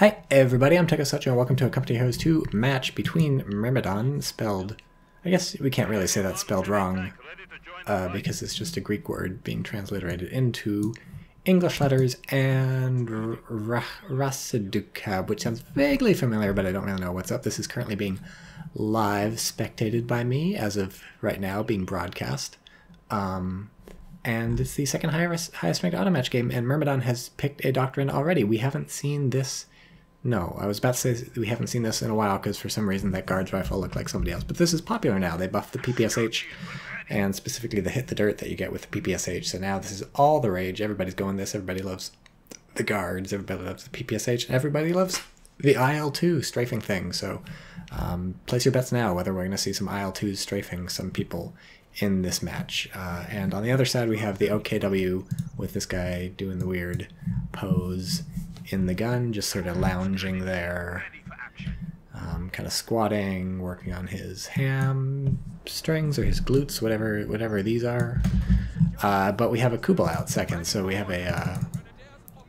Hi everybody, I'm TychoCelchuuu and welcome to a Company Heroes 2 match between Myrmidon, spelled... I guess we can't really say that's spelled wrong, because it's just a Greek word being transliterated into English letters, and Rasidukab, which sounds vaguely familiar, but I don't really know what's up. This is currently being live spectated by me, as of right now, being broadcast. And it's the second highest ranked auto match game, and Myrmidon has picked a Doctrine already. We haven't seen this... No, I was about to say we haven't seen this in a while because for some reason that guard's rifle looked like somebody else. But this is popular now. They buffed the PPSH and specifically the hit the dirt that you get with the PPSH. So now this is all the rage. Everybody's going this. Everybody loves the guards. Everybody loves the PPSH. And everybody loves the IL-2 strafing thing. So place your bets now whether we're going to see some IL-2s strafing some people in this match. And on the other side we have the OKW with this guy doing the weird pose in the gun, just sort of lounging there, kind of squatting, working on his hamstrings or his glutes, whatever these are. But we have a Kubel out second, so we have a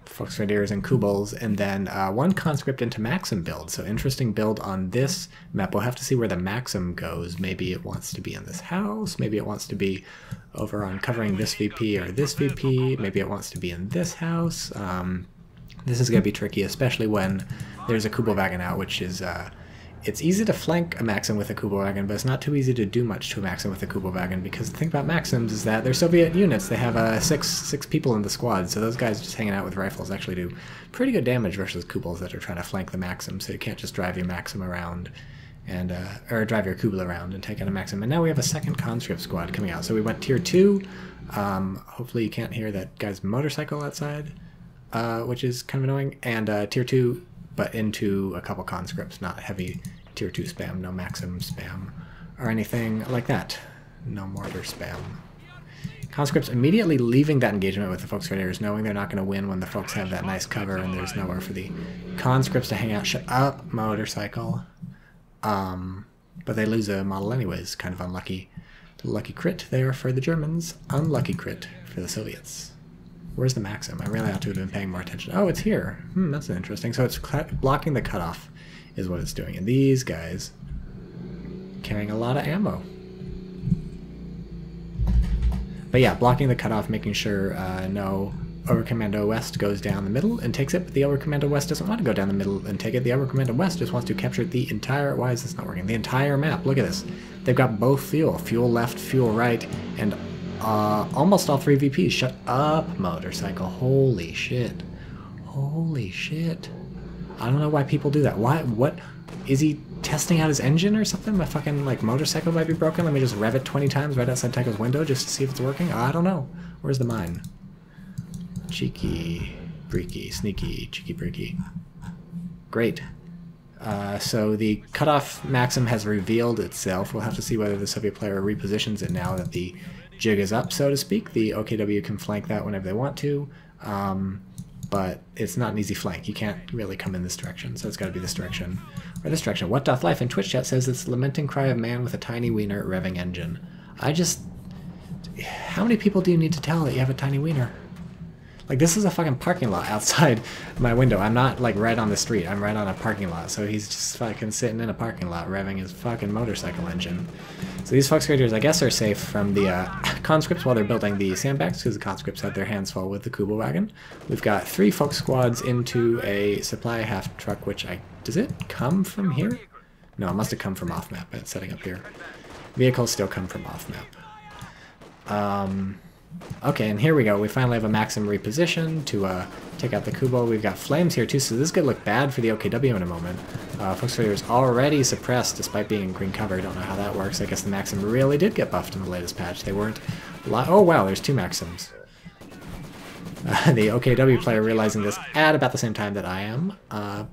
Fox Raiders and Kubels, and then one conscript into Maxim build. So interesting build on this map. We'll have to see where the Maxim goes. Maybe it wants to be in this house. Maybe it wants to be over on covering this VP or this VP. Maybe it wants to be in this house. This is going to be tricky, especially when there's a Kubelwagen out, which is, it's easy to flank a Maxim with a Kubelwagen, but it's not too easy to do much to a Maxim with a Kubelwagen, because the thing about Maxims is that they're Soviet units. They have six people in the squad, so those guys just hanging out with rifles actually do pretty good damage versus Kubels that are trying to flank the Maxim, so you can't just drive your Maxim around and, or drive your Kubel around and take out a Maxim. And now we have a second conscript squad coming out, so we went tier 2. Hopefully you can't hear that guy's motorcycle outside. Which is kind of annoying, and tier 2, but into a couple conscripts, not heavy tier 2 spam, no Maxim spam, or anything like that. No mortar spam. Conscripts immediately leaving that engagement with the Fox Raiders, knowing they're not going to win when the folks have that nice cover and there's nowhere for the conscripts to hang out. Shut up, motorcycle. But they lose a model anyways, kind of unlucky. Lucky crit there for the Germans, unlucky crit for the Soviets. Where's the Maxim? I really ought to have been paying more attention. Oh, it's here. That's interesting. So it's blocking the cutoff is what it's doing. And these guys carrying a lot of ammo. But yeah, blocking the cutoff, making sure no Oberkommando West goes down the middle and takes it. But the Oberkommando West doesn't want to go down the middle and take it. The Oberkommando West just wants to capture the entire... Why is this not working? The entire map. Look at this. They've got both fuel. Fuel left, fuel right, and... almost all 3 VPs. Shut up, motorcycle. Holy shit. Holy shit. I don't know why people do that. Why? What? Is he testing out his engine or something? My fucking, like, motorcycle might be broken. Let me just rev it 20 times right outside Tycho's window just to see if it's working. I don't know. Where's the mine? Cheeky, breaky, sneaky, cheeky, breaky. Great. So the cutoff Maxim has revealed itself. We'll have to see whether the Soviet player repositions it now that the jig is up, so to speak. The OKW can flank that whenever they want to, but it's not an easy flank. You can't really come in this direction, so it's got to be this direction or this direction. What Doth Life in Twitch chat says it's the lamenting cry of man with a tiny wiener revving engine. How many people do you need to tell that you have a tiny wiener? Like, this is a fucking parking lot outside my window. I'm not, like, right on the street. I'm right on a parking lot. So he's just fucking sitting in a parking lot revving his fucking motorcycle engine. So these Fox Raiders, I guess, are safe from the conscripts while they're building the sandbags, because the conscripts had their hands full with the Kubelwagen. We've got 3 Fox squads into a supply half truck, which does it come from here? No, it must have come from off-map. It's setting up here. Vehicles still come from off-map. Okay, and here we go. We finally have a Maxim reposition to take out the Kubel. We've got flames here too, so this could look bad for the OKW in a moment. Fox Raiders already suppressed despite being in green cover. Don't know how that works. I guess the Maxim really did get buffed in the latest patch. They weren't... Oh wow, there's 2 Maxims. The OKW player realizing this at about the same time that I am,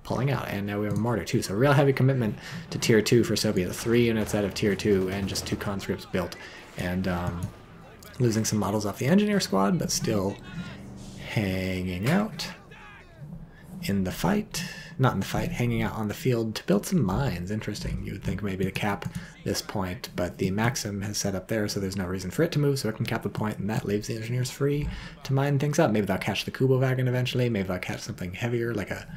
pulling out. And now we have a mortar too, so real heavy commitment to tier 2 for Soviet. 3 units out of tier 2 and just 2 conscripts built. And losing some models off the engineer squad, but still hanging out in the fight. Not in the fight, hanging out on the field to build some mines. Interesting. You would think maybe to cap this point, but the Maxim has set up there, so there's no reason for it to move, so it can cap the point, and that leaves the engineers free to mine things up. Maybe they'll catch the Kubelwagen eventually. Maybe they'll catch something heavier, like a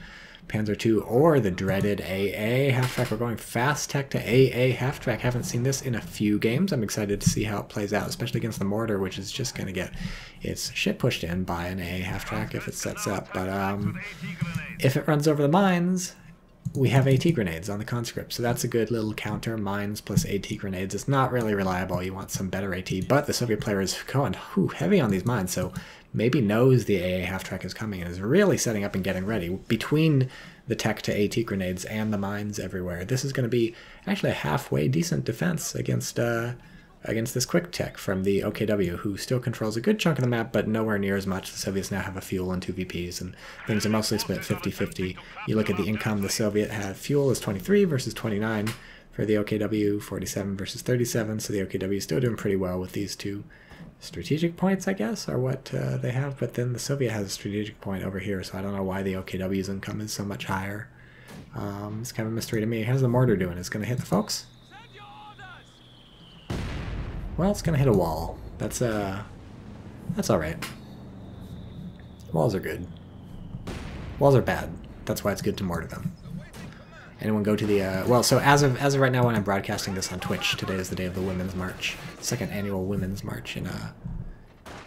Panzer II or the dreaded AA half-track. We're going fast tech to AA half-track. Haven't seen this in a few games. I'm excited to see how it plays out, especially against the mortar, which is just going to get its shit pushed in by an AA half-track if it sets up. But if it runs over the mines, we have AT grenades on the conscript, so that's a good little counter. Mines plus AT grenades. It's not really reliable. You want some better AT, but the Soviet player is going heavy on these mines, so maybe knows the AA half-track is coming and is really setting up and getting ready. Between the tech to AT grenades and the mines everywhere, this is going to be actually a halfway decent defense against this quick tech from the OKW, who still controls a good chunk of the map, but nowhere near as much. The Soviets now have a fuel and 2 VPs, and things are mostly split 50-50. You look at the income, the Soviet had fuel is 23 versus 29 for the OKW, 47 versus 37, so the OKW is still doing pretty well with these two strategic points, I guess, are what they have, but then the Soviet has a strategic point over here, so I don't know why the OKW's income is so much higher. It's kind of a mystery to me. How's the mortar doing? Is it going to hit the folks? Well, it's going to hit a wall. That's alright. Walls are good. Walls are bad. That's why it's good to mortar them. Anyone go to the, well, so as of right now when I'm broadcasting this on Twitch, today is the day of the Women's March. Second annual Women's March in,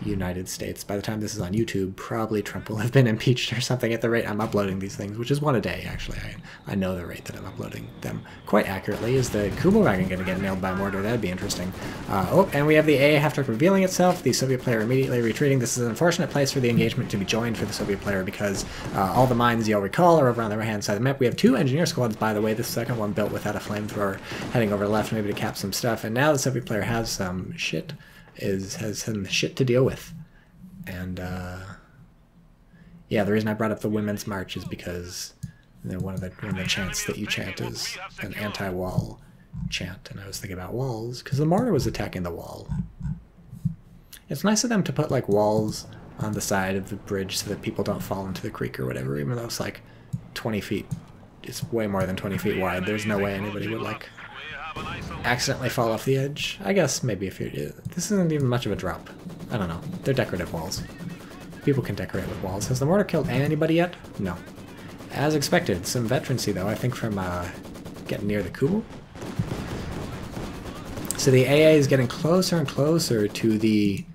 United States. By the time this is on YouTube, probably Trump will have been impeached or something at the rate I'm uploading these things, which is one a day, actually. I know the rate that I'm uploading them quite accurately. Is the Kubelwagen going to get nailed by mortar? That'd be interesting. Oh, and we have the AA half-track revealing itself, the Soviet player immediately retreating. This is an unfortunate place for the engagement to be joined for the Soviet player because all the mines, you'll recall, are over on the right-hand side of the map. We have 2 engineer squads, by the way, the second one built without a flamethrower, heading over left maybe to cap some stuff, and now the Soviet player has some shit. Has some shit to deal with. And yeah, the reason I brought up the Women's March is because one of the chants that you chant is an anti-wall chant, and I was thinking about walls because the mortar was attacking the wall. It's nice of them to put like walls on the side of the bridge so that people don't fall into the creek or whatever, even though it's like 20 feet. It's way more than 20 feet wide. There's no way anybody would like accidentally fall off the edge. I guess maybe if you... This isn't even much of a drop. I don't know. They're decorative walls. People can decorate with walls. Has the mortar killed anybody yet? No. As expected. Some veterancy, though, I think from getting near the Kubel. So the AA is getting closer and closer to the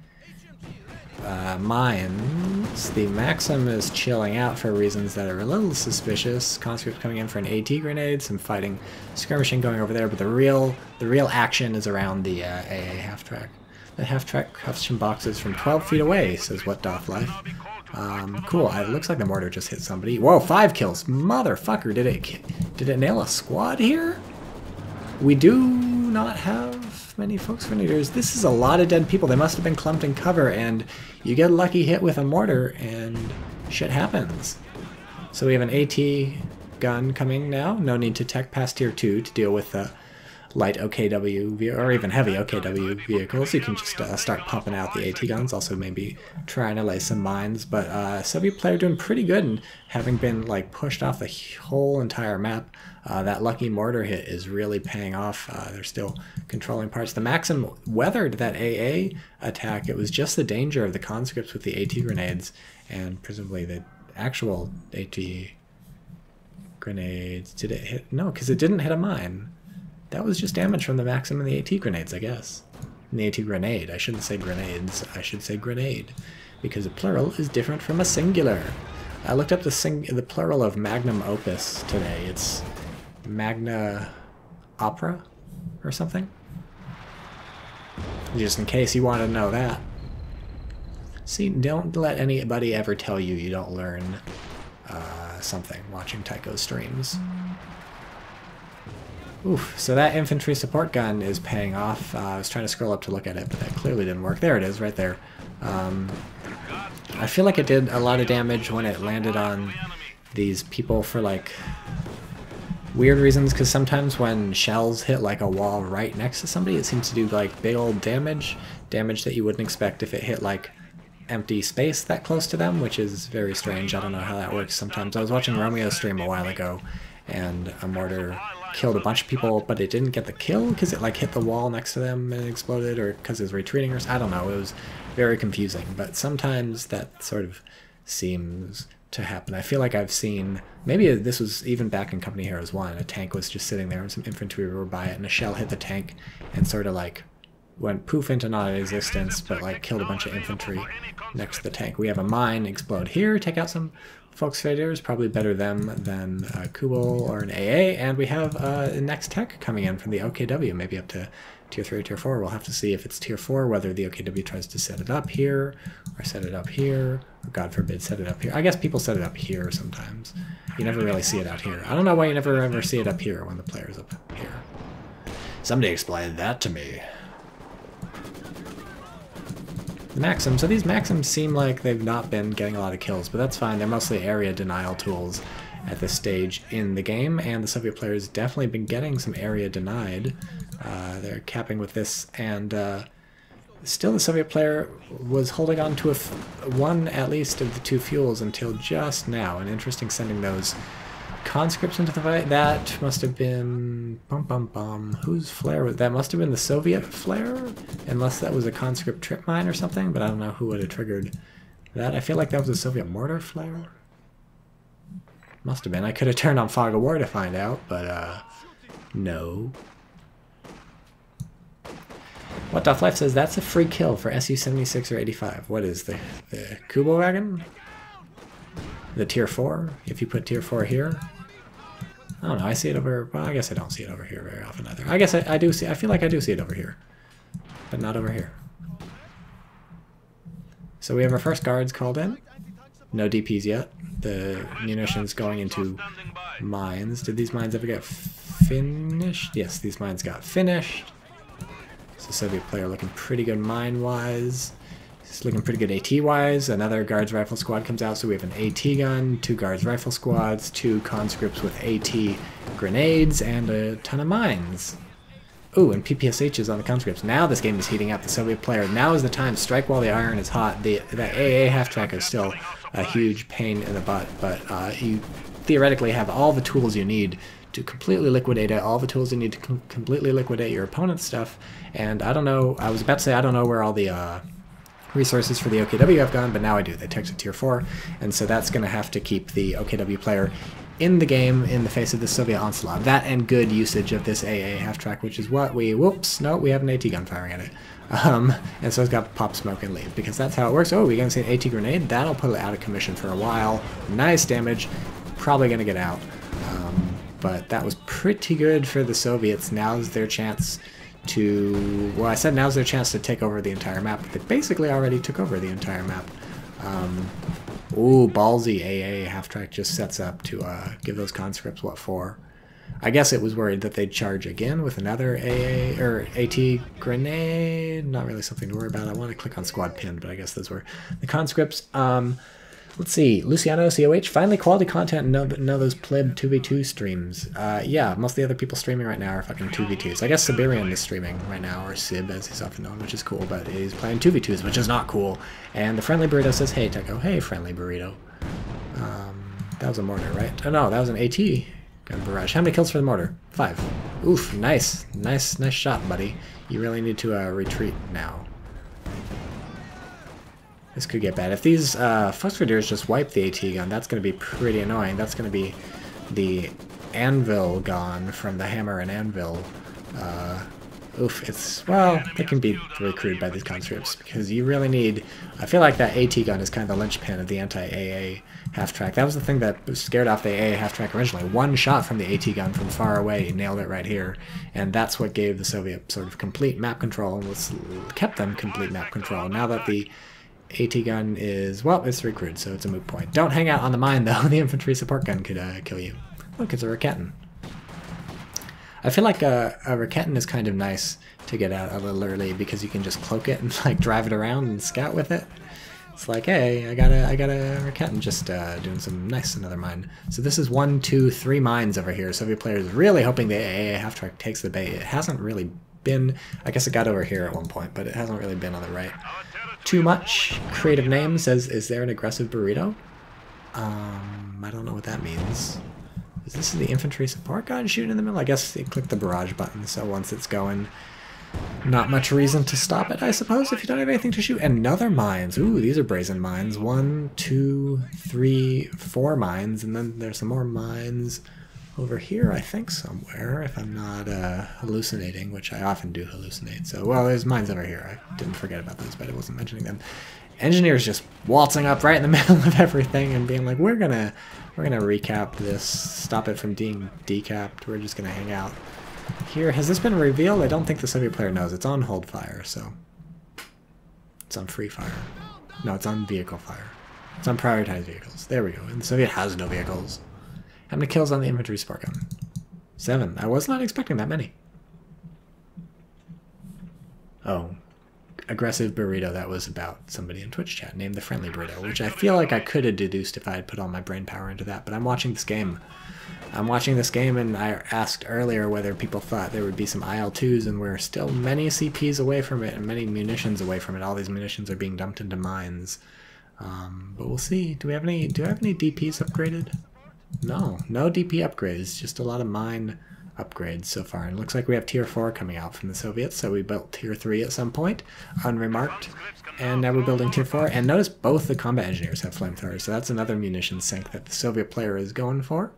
mines. The Maxim is chilling out for reasons that are a little suspicious. Conscript coming in for an AT grenade, some fighting, skirmishing going over there, but the real action is around the AA half-track. The half-track cuffs some boxes from 12 feet away, says What Doth Life. Cool, it looks like the mortar just hit somebody. Whoa, 5 kills! Motherfucker, did it nail a squad here? We do not have many folks grenadiers. This is a lot of dead people. They must have been clumped in cover, and you get a lucky hit with a mortar, and shit happens. So we have an AT gun coming now. No need to tech past tier 2 to deal with the light OKW, or even heavy OKW vehicles. You can just start pumping out the AT guns, also maybe trying to lay some mines, but Soviet player doing pretty good, and having been like pushed off the whole entire map, that lucky mortar hit is really paying off. They're still controlling parts. The Maxim weathered that AA attack. It was just the danger of the conscripts with the AT grenades, and presumably the actual AT grenades. Did it hit? No, because it didn't hit a mine. That was just damage from the Maxim and the AT grenades, I guess. And the AT grenade. I shouldn't say grenades. I should say grenade. Because a plural is different from a singular. I looked up the plural of magnum opus today. It's magna opera or something. Just in case you want to know that. See, don't let anybody ever tell you you don't learn something watching Tycho's streams. Oof, so that infantry support gun is paying off. I was trying to scroll up to look at it, but that clearly didn't work. There it is, right there. I feel like it did a lot of damage when it landed on these people for, like, weird reasons, because sometimes when shells hit, like, a wall right next to somebody, it seems to do, like, big old damage that you wouldn't expect if it hit, like, empty space that close to them, which is very strange. I don't know how that works sometimes. I was watching Romeo's stream a while ago, and a mortar killed a bunch of people, but it didn't get the kill because it like hit the wall next to them and exploded, or because it was retreating, or I don't know. It was very confusing, but sometimes that sort of seems to happen. I feel like I've seen, maybe this was even back in Company Heroes 1, a tank was just sitting there and some infantry were by it and a shell hit the tank and sort of like went poof into non-existence, but like killed a bunch of infantry next to the tank. We have a mine explode here, take out some Folks Faders, probably better them than Kubel or an AA, and we have next tech coming in from the OKW, maybe up to Tier 3 or Tier 4. We'll have to see if it's Tier 4, whether the OKW tries to set it up here, or set it up here, or God forbid set it up here. I guess people set it up here sometimes. You never really see it out here. I don't know why you never ever see it up here when the player's up here. Somebody explain that to me. The Maxim. So these Maxims seem like they've not been getting a lot of kills, but that's fine. They're mostly area denial tools at this stage in the game, and the Soviet players definitely been getting some area denied. They're capping with this, and still the Soviet player was holding on to one at least of the two fuels until just now. And interesting sending those conscripts into the fight. That must have been whose flare was that? Must have been the Soviet flare, unless that was a conscript trip mine or something, but I don't know who would have triggered that. I feel like that was a Soviet mortar flare. Must have been. I could have turned on Fog of War to find out, but no. What Doth Life says that's a free kill for SU-76 or 85. What is the Kubo wagon? The Tier 4, if you put Tier 4 here. I don't know, I see it over, well, I guess I don't see it over here very often either. I guess I do see, I feel like I do see it over here, but not over here. So we have our first guards called in. No DPs yet. The munitions going into mines. Did these mines ever get finished? Yes, these mines got finished. So Soviet player looking pretty good mine-wise. It's looking pretty good AT-wise. Another Guards Rifle Squad comes out, so we have an AT gun, 2 Guards Rifle Squads, 2 conscripts with AT grenades, and a ton of mines. Ooh, and PPSHs on the conscripts. Now this game is heating up. The Soviet player, now is the time. Strike while the iron is hot. The AA half-track is still a huge pain in the butt, but you theoretically have all the tools you need to completely liquidate it, all the tools you need to completely liquidate your opponent's stuff, and I don't know, I was about to say I don't know where all the resources for the OKW have gone, but now I do. They took to Tier 4, and so that's going to have to keep the OKW player in the game in the face of the Soviet onslaught. That and good usage of this AA half-track, which is what we... Whoops, no, we have an AT gun firing at it. And so it's got to pop smoke and leave, because that's how it works. Oh, we're going to see an AT grenade. That'll put it out of commission for a while. Nice damage. Probably going to get out. But that was pretty good for the Soviets. Now's their chance to... Well, I said now's their chance to take over the entire map. They basically already took over the entire map. Ooh, ballsy AA half-track just sets up to give those conscripts, what for? I guess it was worried that they'd charge again with another AA or AT grenade. Not really something to worry about. I want to click on squad pin, but I guess those were the conscripts. Let's see, Luciano, CoH, finally quality content and know those pleb 2v2 streams. Yeah, most of the other people streaming right now are fucking 2v2s. I guess Siberian is streaming right now, or Sib as he's often known, which is cool, but he's playing 2v2s, which is not cool. And the Friendly Burrito says, hey, Tycho, hey, Friendly Burrito. That was a mortar, right? Oh no, that was an AT gun barrage. How many kills for the mortar? 5. Oof, nice shot, buddy. You really need to retreat now. This could get bad. If these Fusforders just wipe the AT gun, that's going to be pretty annoying. That's going to be the anvil gone from the hammer and anvil. Oof, it's... Well, it can be really crude by these conscripts, because you really need... I feel like that AT gun is kind of the linchpin of the anti-AA half-track. That was the thing that scared off the AA half-track originally. One shot from the AT gun from far away nailed it right here, and that's what gave the Soviet sort of complete map control, and kept them complete map control. Now that the AT gun is, well, it's recruited, so it's a moot point. Don't hang out on the mine, though. The infantry support gun could kill you. Look, it's a Raketin. I feel like a Raketin is kind of nice to get out a little early, because you can just cloak it and like drive it around and scout with it. It's like, hey, I got a Raketin just doing some nice another mine. So this is 1, 2, 3 mines over here. Soviet players really hoping the AA half-track takes the bait. It hasn't really been, I guess it got over here at one point, but it hasn't really been on the right. Too much. Creative Name says, is there an aggressive burrito? I don't know what that means. Is this the infantry support gun shooting in the middle? I guess you click the barrage button, so once it's going, Not much reason to stop it, I suppose, if you don't have anything to shoot. And another mines. Ooh, these are brazen mines. 1, 2, 3, 4 mines, and then there's some more mines over here, I think, somewhere, if I'm not hallucinating, which I often do hallucinate. So, well, there's mines over here. I didn't forget about those, but I wasn't mentioning them. Engineers just waltzing up right in the middle of everything and being like, we're gonna recap this, stop it from being decapped. We're just gonna hang out here. Has this been revealed? I don't think the Soviet player knows. It's on hold fire, so it's on free fire. No, it's on vehicle fire. It's on prioritized vehicles. There we go. And the Soviet has no vehicles. How many kills on the infantry support gun? 7. I was not expecting that many. Oh. Aggressive burrito, that was about somebody in Twitch chat named the friendly burrito, which I feel like I could have deduced if I had put all my brain power into that, but I'm watching this game. I'm watching this game, and I asked earlier whether people thought there would be some IL-2s, and we're still many CPs away from it and many munitions away from it. All these munitions are being dumped into mines. But we'll see. Do I have any DPs upgraded? No DP upgrades, just a lot of mine upgrades so far. And it looks like we have tier 4 coming out from the Soviets, so we built tier 3 at some point, unremarked, and now we're building tier 4. And notice both the combat engineers have flamethrowers, so that's another munition sink that the Soviet player is going for.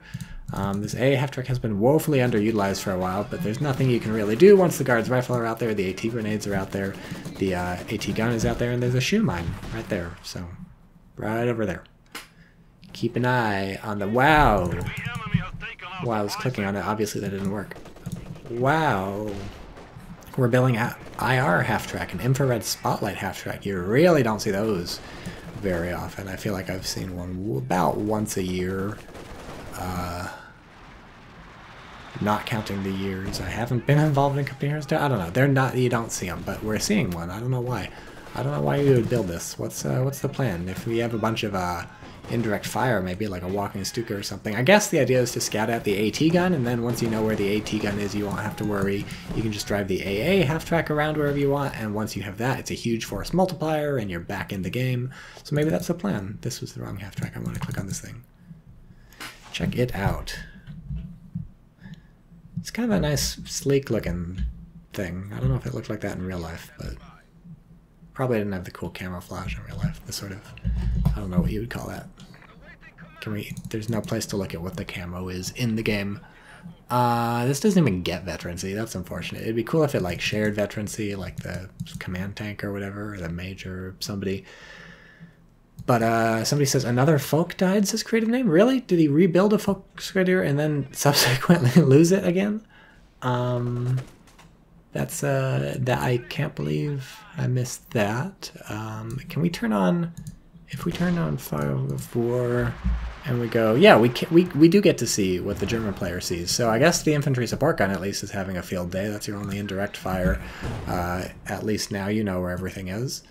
This A half-track has been woefully underutilized for a while, but there's nothing you can really do once the guard's rifle are out there, the AT grenades are out there, the AT gun is out there, and there's a shoe mine right there, so right over there. Keep an eye on the... Wow! Wow, I was clicking on it. Obviously that didn't work. Wow. We're building IR half-track, an infrared spotlight half-track. You really don't see those very often. I feel like I've seen one about once a year. Not counting the years I haven't been involved in computers. I don't know. They're not. You don't see them, but we're seeing one. I don't know why. I don't know why you would build this. What's the plan? If we have a bunch of indirect fire, maybe like a walking Stuka or something. I guess the idea is to scout out the AT gun, and then once you know where the AT gun is, you won't have to worry. You can just drive the AA half-track around wherever you want, and once you have that, it's a huge force multiplier, and you're back in the game. So maybe that's the plan. This was the wrong half-track. I want to click on this thing. Check it out. It's kind of a nice, sleek-looking thing. I don't know if it looked like that in real life, but probably didn't have the cool camouflage in real life. The sort of, I don't know what you would call that. Can we? There's no place to look at what the camo is in the game. This doesn't even get veterancy. That's unfortunate. It'd be cool if it like shared veterancy, like the command tank or whatever, or the major or somebody. But somebody says another folk died, says creative name. Really? Did he rebuild a folk career and then subsequently lose it again? That's that I can't believe I missed that. Can we turn on? If we turn on Fog of War and we go, yeah, we do get to see what the German player sees. So I guess the infantry support gun at least is having a field day. That's your only indirect fire. At least now you know where everything is.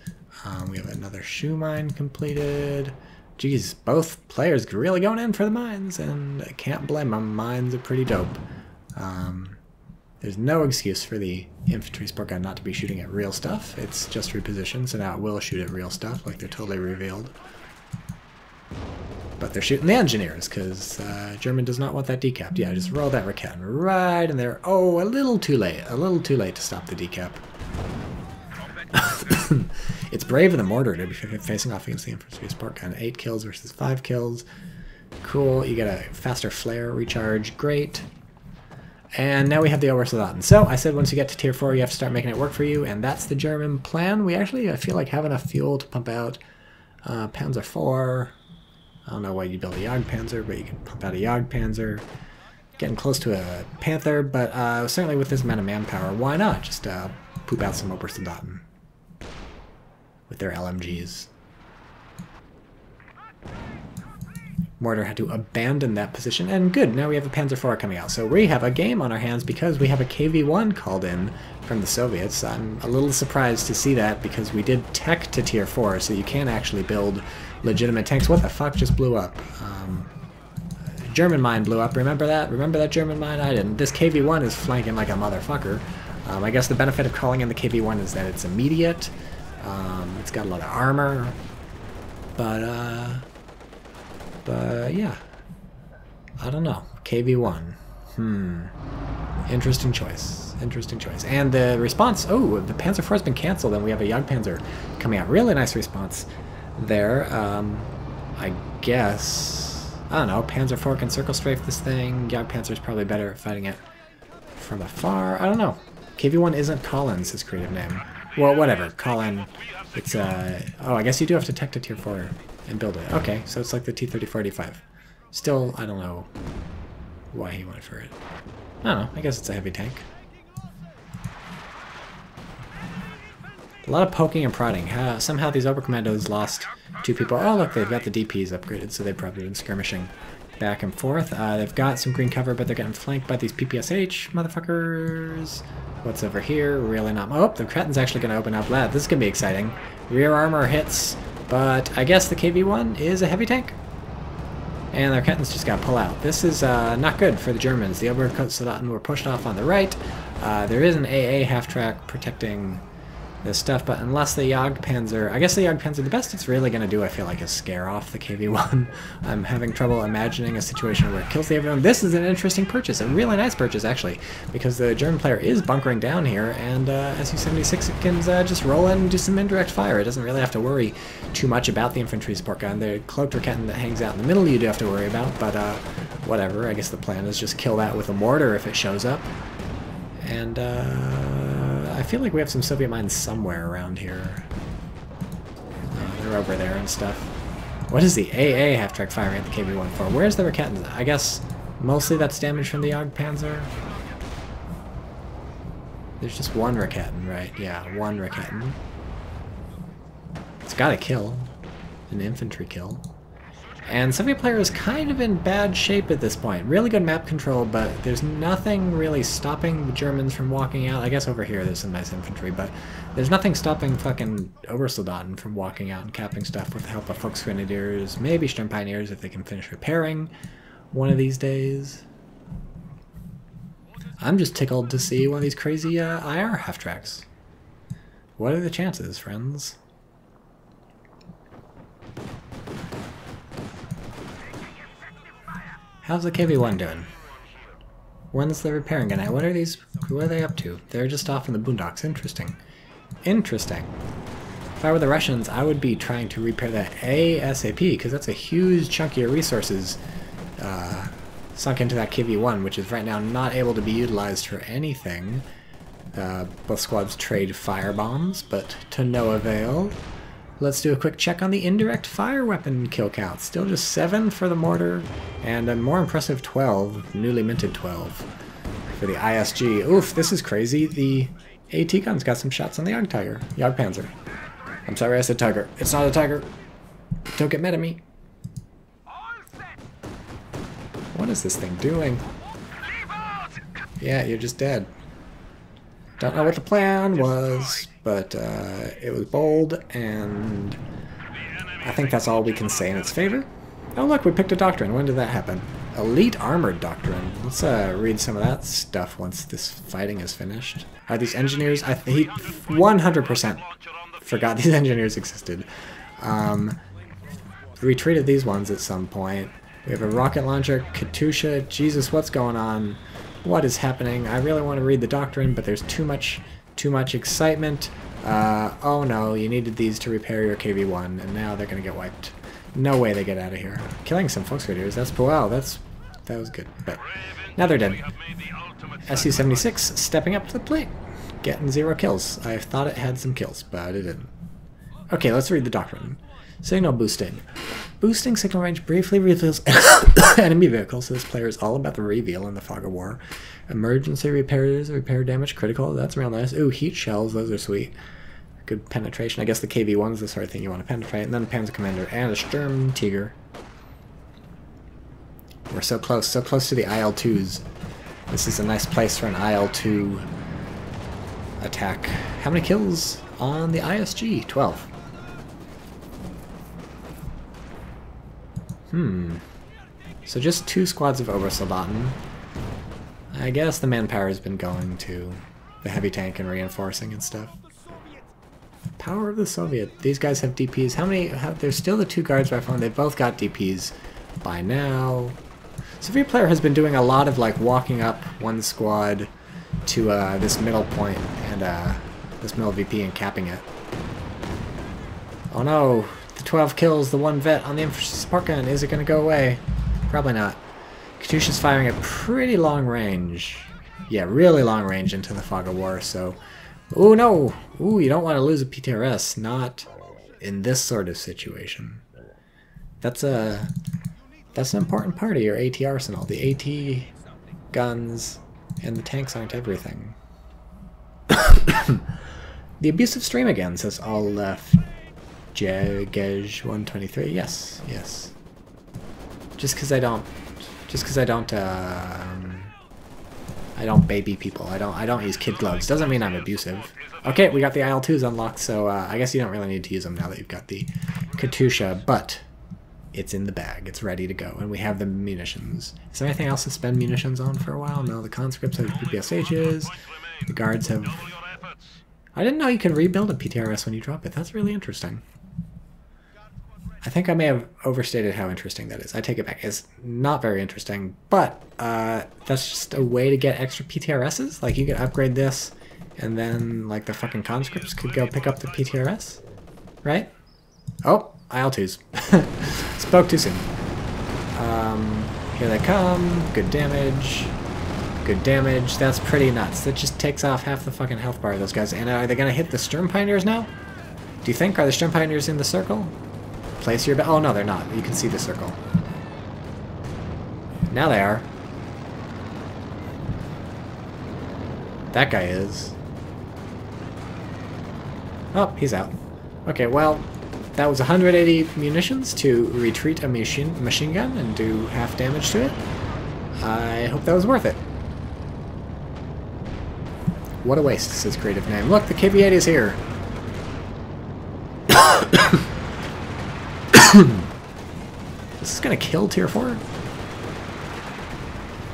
We have another shoe mine completed. Geez, both players really going in for the mines, and I can't blame them. Mines are pretty dope. There's no excuse for the infantry support gun not to be shooting at real stuff. It's just repositioned, so now it will shoot at real stuff, like they're totally revealed. But they're shooting the engineers, because German does not want that decapped. Yeah, just roll that Raketten right in there. Oh, a little too late. A little too late to stop the decap. It's brave of the mortar to be facing off against the infantry support gun. 8 kills versus 5 kills. Cool. You get a faster flare recharge. Great. And now we have the Obersoldaten. So I said once you get to tier 4, you have to start making it work for you, and that's the German plan. We actually, I feel like, have enough fuel to pump out Panzer IV. I don't know why you build a Jagdpanzer, but you can pump out a Jagdpanzer. Getting close to a Panther, but certainly with this amount of manpower, why not just poop out some Obersoldaten with their LMGs. Mortar had to abandon that position, and good, now we have a Panzer IV coming out. So we have a game on our hands because we have a KV-1 called in from the Soviets. I'm a little surprised to see that because we did tech to tier 4, so you can actually build legitimate tanks. What the fuck just blew up? German mine blew up, remember that? Remember that German mine? I didn't. This KV-1 is flanking like a motherfucker. I guess the benefit of calling in the KV-1 is that it's immediate. It's got a lot of armor, but yeah, I don't know. KV-1. Interesting choice. Interesting choice. And the response, oh, the Panzer IV has been cancelled, and we have a Jagdpanzer coming out. Really nice response there. I guess, I don't know, Panzer IV can circle strafe this thing. Jagdpanzer is probably better at fighting it from afar. I don't know. KV-1 isn't Collins, his creative name. Well, whatever. Colin, it's, oh, I guess you do have to tech to tier 4 and build it. Okay, so it's like the T-34-85. Still, I don't know why he went for it. I don't know. I guess it's a heavy tank. A lot of poking and prodding. Somehow these Oberkommandos lost 2 people. Oh, look, they've got the DPs upgraded, so they've probably been skirmishing back and forth. They've got some green cover, but they're getting flanked by these PPSH motherfuckers. What's over here? Really not. Oh, the Kreten's actually going to open up. This is going to be exciting. Rear armor hits, but I guess the KV-1 is a heavy tank. And their Kreten's just got to pull out. This is not good for the Germans. The Obersoldaten were pushed off on the right. There is an AA half-track protecting this stuff, but unless the Jagdpanzer, I guess the Jagdpanzer, the best it's really going to do, I feel like, is scare off the KV-1. I'm having trouble imagining a situation where it kills the everyone. This is an interesting purchase, a really nice purchase, actually, because the German player is bunkering down here, and Su-76 can just roll in and do some indirect fire. It doesn't really have to worry too much about the infantry support gun. The cloaked Raketen that hangs out in the middle you do have to worry about, but whatever. I guess the plan is just kill that with a mortar if it shows up. And I feel like we have some Soviet mines somewhere around here. They're over there and stuff. What is the AA half-track firing at the KV-1 for? Where's the Raketen? I guess mostly that's damage from the Jagdpanzer. There's just one Raketen, right? Yeah, one Raketen. It's got a kill. An infantry kill. And Soviet player is kind of in bad shape at this point. Really good map control, but there's nothing really stopping the Germans from walking out. I guess over here there's some nice infantry, but there's nothing stopping fucking Obersoldaten from walking out and capping stuff with the help of Volksgrenadiers, maybe Sturmpioneers if they can finish repairing one of these days. I'm just tickled to see one of these crazy IR half-tracks. What are the chances, friends? How's the KV-1 doing? When's the repairing gonna happen? What are these? Who are they up to? They're just off in the boondocks. Interesting. Interesting. If I were the Russians, I would be trying to repair that ASAP, because that's a huge chunk of your resources sunk into that KV-1, which is right now not able to be utilized for anything. Both squads trade fire bombs, but to no avail. Let's do a quick check on the indirect fire weapon kill count. Still just 7 for the mortar, and a more impressive 12, newly minted 12 for the ISG. Oof, this is crazy. The AT gun's got some shots on the Jagdpanzer. I'm sorry I said Tiger. It's not a Tiger. Don't get mad at me. What is this thing doing? Yeah, you're just dead. Don't know what the plan was, but it was bold, and I think that's all we can say in its favor. Oh look, we picked a doctrine. When did that happen? Elite Armored Doctrine. Let's read some of that stuff once this fighting is finished. Are these engineers? He 100% forgot these engineers existed. We treated these ones at some point. We have a rocket launcher, Katusha. Jesus, what's going on? What is happening? I really want to read the doctrine, but there's too much excitement. Oh no, you needed these to repair your KV-1, and now they're gonna get wiped. No way they get out of here. Killing some Volksgrenadiers, that's wow, that was good. But now they're dead. Su-76 stepping up to the plate, getting 0 kills. I thought it had some kills, but it didn't. Okay, let's read the doctrine. Signal boosting. Boosting signal range briefly reveals enemy vehicles, so this player is all about the reveal in the fog of war. Emergency repairs, repair damage, critical, that's real nice. Ooh, heat shells, those are sweet. Good penetration. I guess the KV-1's the sort of thing you want to penetrate. And then the Panzer Commander and a Sturm Tiger. We're so close to the IL-2s. This is a nice place for an IL-2 attack. How many kills on the ISG? 12. So just 2 squads of Obersoldaten. I guess the manpower has been going to the heavy tank and reinforcing and stuff. Power of the Soviet. These guys have DPs. How many? There's still the 2 guards rifle, and they've both got DPs by now. Soviet player has been doing a lot of like walking up one squad to this middle point and this middle VP and capping it. Oh no, the 12 kills, the 1 vet on the support gun. Is it going to go away? Probably not. Katyusha's firing at pretty long range. Yeah, really long range into the fog of war, so... Ooh, no! Ooh, you don't want to lose a PTRS, not in this sort of situation. That's an important part of your AT arsenal. The AT guns and the tanks aren't everything. The abusive stream again, says all left. Gej 123. Yes, yes. Just because I don't baby people. I don't use kid gloves. Doesn't mean I'm abusive. Okay, we got the IL-2s unlocked, so I guess you don't really need to use them now that you've got the Katyusha, but it's in the bag. It's ready to go, and we have the munitions. Is there anything else to spend munitions on for a while? No, the conscripts have PPSHs. The guards have... I didn't know you could rebuild a PTRS when you drop it. That's really interesting. I think I may have overstated how interesting that is. I take it back. It's not very interesting, but that's just a way to get extra PTRSs. Like, you could upgrade this, and then, like, the fucking conscripts could go pick up the PTRS, right? Oh, IL-2s. Spoke too soon. Here they come. Good damage. Good damage. That's pretty nuts. That just takes off half the fucking health bar of those guys. And are they going to hit the Sturm Pioneers now? Do you think? Are the Sturm Pioneers in the circle? Place your... Oh, no, they're not. You can see the circle. Now they are. That guy is. Oh, he's out. Okay, well, that was 180 munitions to retreat a machine gun and do half damage to it. I hope that was worth it. What a waste, says creative name. Look, the KV-8 is here. This is gonna kill tier 4?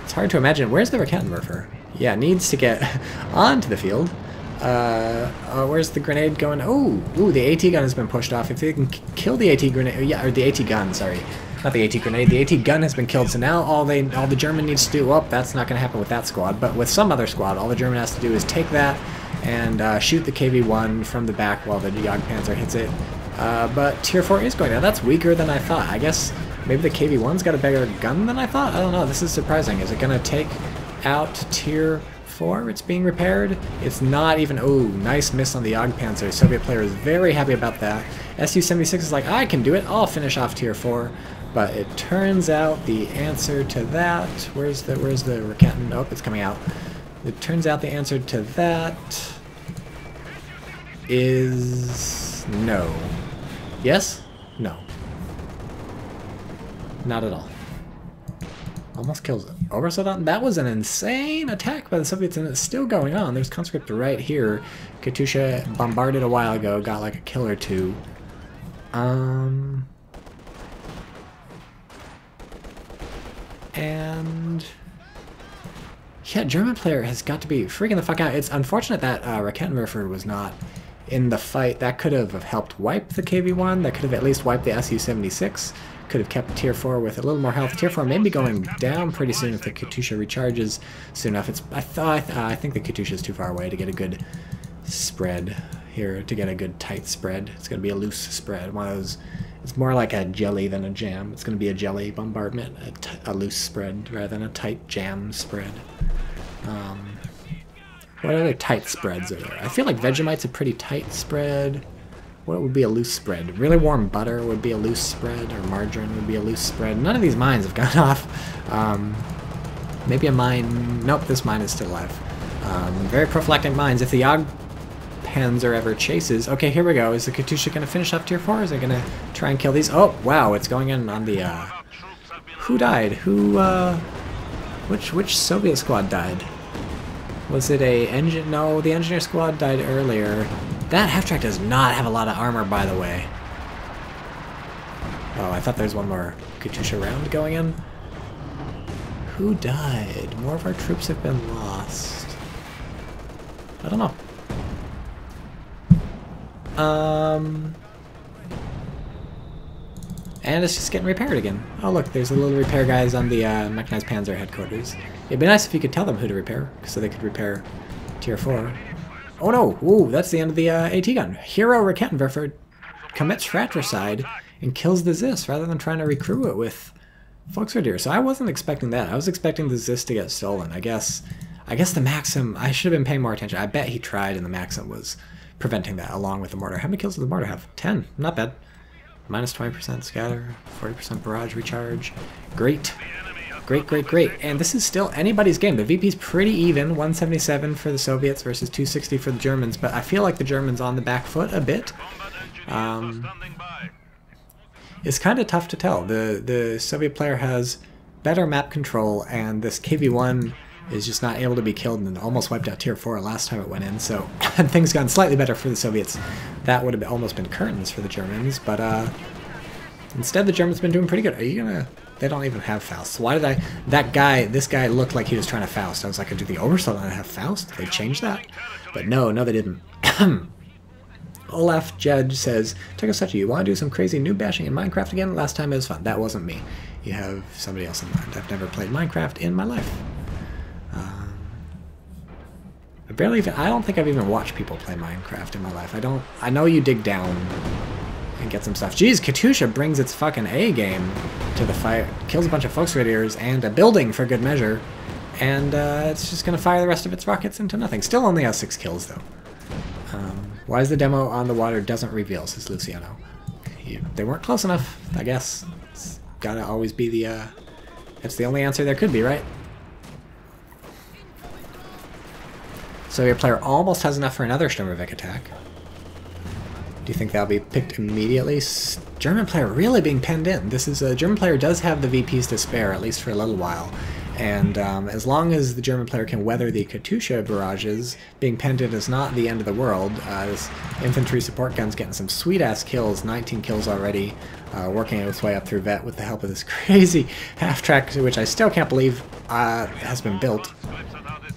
It's hard to imagine. Where's the Raketenwerfer? Yeah, needs to get onto the field. Where's the grenade going? Oh, ooh, the AT gun has been pushed off. If they can kill the AT grenade, yeah, or the AT gun, sorry. Not the AT grenade. The AT gun has been killed, so now all the German needs to do, well, that's not gonna happen with that squad, but with some other squad, all the German has to do is take that and shoot the KV-1 from the back while the Jagdpanzer hits it. But tier 4 is going down. That's weaker than I thought. I guess maybe the KV-1's got a better gun than I thought? I don't know. This is surprising. Is it going to take out tier 4? It's being repaired. It's not even... Oh, nice miss on the Jagdpanzer. Soviet player is very happy about that. Su-76 is like, I can do it. I'll finish off tier 4. But it turns out the answer to that... Where's the Raketen? Oh, it's coming out. It turns out the answer to that is... no. Yes? No. Not at all. Almost kills it. Oversold. That was an insane attack by the Soviets, and it's still going on. There's conscript right here. Katyusha bombarded a while ago, got like a kill or two. And... yeah, German player has got to be freaking the fuck out. It's unfortunate that Raketenwerfer was not in the fight. That could have helped wipe the KV-1. That could have at least wiped the Su-76. Could have kept tier 4 with a little more health. Tier 4 may be going down pretty soon if the Katyusha recharges soon enough. I think the Katyusha is too far away to get a good spread here, to get a good tight spread. It's going to be a loose spread. One of those... It's more like a jelly than a jam. It's going to be a jelly bombardment, a loose spread rather than a tight jam spread. What other tight spreads are there? I feel like Vegemite's a pretty tight spread. What would be a loose spread? Really warm butter would be a loose spread, or margarine would be a loose spread. None of these mines have gone off. Maybe a mine... Nope, this mine is still alive. Very prophylactic mines. If the Jagdpanzer ever chases... Okay, here we go. Is the Katyusha going to finish up tier 4? Is it going to try and kill these? Oh, wow, it's going in on the... Who died? Who, Which Soviet squad died? Was it a engine? No, the engineer squad died earlier. That half-track does not have a lot of armor, by the way. Oh, I thought there was one more Katyusha round going in. Who died? More of our troops have been lost. I don't know. And it's just getting repaired again. Oh look, there's the little repair guys on the mechanized panzer headquarters. It'd be nice if you could tell them who to repair, so they could repair tier 4. Oh no! Ooh, that's the end of the AT gun. Hero Raketenwerfer commits fratricide and kills the Zis rather than trying to recrew it with Volksreiter. So I wasn't expecting that. I was expecting the Zis to get stolen. I guess the Maxim, I should have been paying more attention. I bet he tried and the Maxim was preventing that along with the mortar. How many kills does the mortar have? 10. Not bad. Minus 20% scatter, 40% barrage recharge. Great. Great, great, great. And this is still anybody's game. The VP's pretty even, 177 for the Soviets versus 260 for the Germans, but I feel like the Germans on the back foot a bit. It's kind of tough to tell. The Soviet player has better map control, and this KV-1 is just not able to be killed and almost wiped out tier 4 last time it went in, so had things gone slightly better for the Soviets, that would have almost been curtains for the Germans, but instead the Germans have been doing pretty good. Are you gonna... They don't even have Faust. Why did I... This guy looked like he was trying to Faust. I was like, do the Oversoul not have Faust? Did they change that? But no, they didn't. Olaf Judge says, TychoCelchuuu, you want to do some crazy noob bashing in Minecraft again? Last time it was fun. That wasn't me. You have somebody else in mind. I've never played Minecraft in my life. I don't think I've even watched people play Minecraft in my life. I know you dig down and get some stuff. Jeez, Katusha brings its fucking A game to the fight. Kills a bunch of Volksreiters and a building for good measure. And it's just going to fire the rest of its rockets into nothing. Still only has 6 kills, though. Why is the demo on the water doesn't reveal, says Luciano. They weren't close enough, I guess. It's got to always be the... That's the only answer there could be, right? Soviet player almost has enough for another Sturmovik attack. Do you think that'll be picked immediately? German player really being penned in. This is a German player does have the VPs to spare, at least for a little while. And as long as the German player can weather the Katusha barrages, being penned in is not the end of the world. This infantry support gun's getting some sweet-ass kills, 19 kills already, working its way up through Vet with the help of this crazy half-track, which I still can't believe has been built.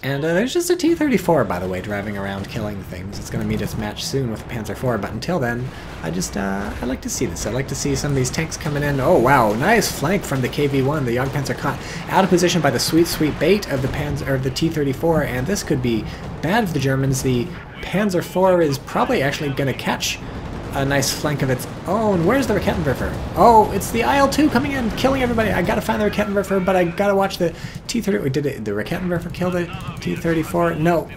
And there's just a T-34, by the way, driving around killing things. It's going to meet its match soon with the Panzer IV, but until then, I like to see this. I like to see some of these tanks coming in. Oh, wow, nice flank from the KV-1. The Jagdpanzer caught out of position by the sweet, sweet bait of the T-34, and this could be bad for the Germans. The Panzer IV is probably actually going to catch a nice flank of its own. Where's the Raketenwerfer? Oh, it's the IL-2 coming in, killing everybody. I gotta find the Raketenwerfer, but I gotta watch the T-30. Wait, did the Raketenwerfer kill the T-34? No,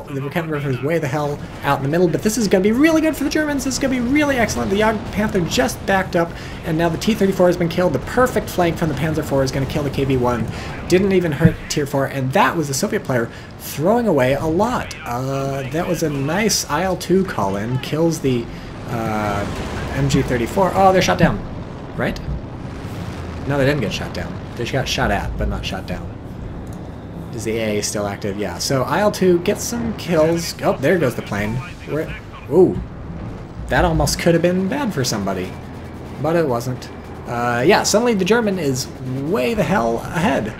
the Raketenwerfer is way the hell out in the middle, but this is gonna be really good for the Germans. This is gonna be really excellent. The Jagdpanther just backed up, and now the T-34 has been killed. The perfect flank from the Panzer IV is gonna kill the KV-1. Didn't even hurt Tier 4, and that was the Soviet player throwing away a lot. That was a nice IL-2 call-in. Kills the MG34. Oh, they're shot down, right? No, they didn't get shot down. They got shot at, but not shot down. Is the AA still active? Yeah. So IL-2 gets some kills. Oh, there goes the plane. Ooh, that almost could have been bad for somebody, but it wasn't. Yeah, suddenly the German is way the hell ahead.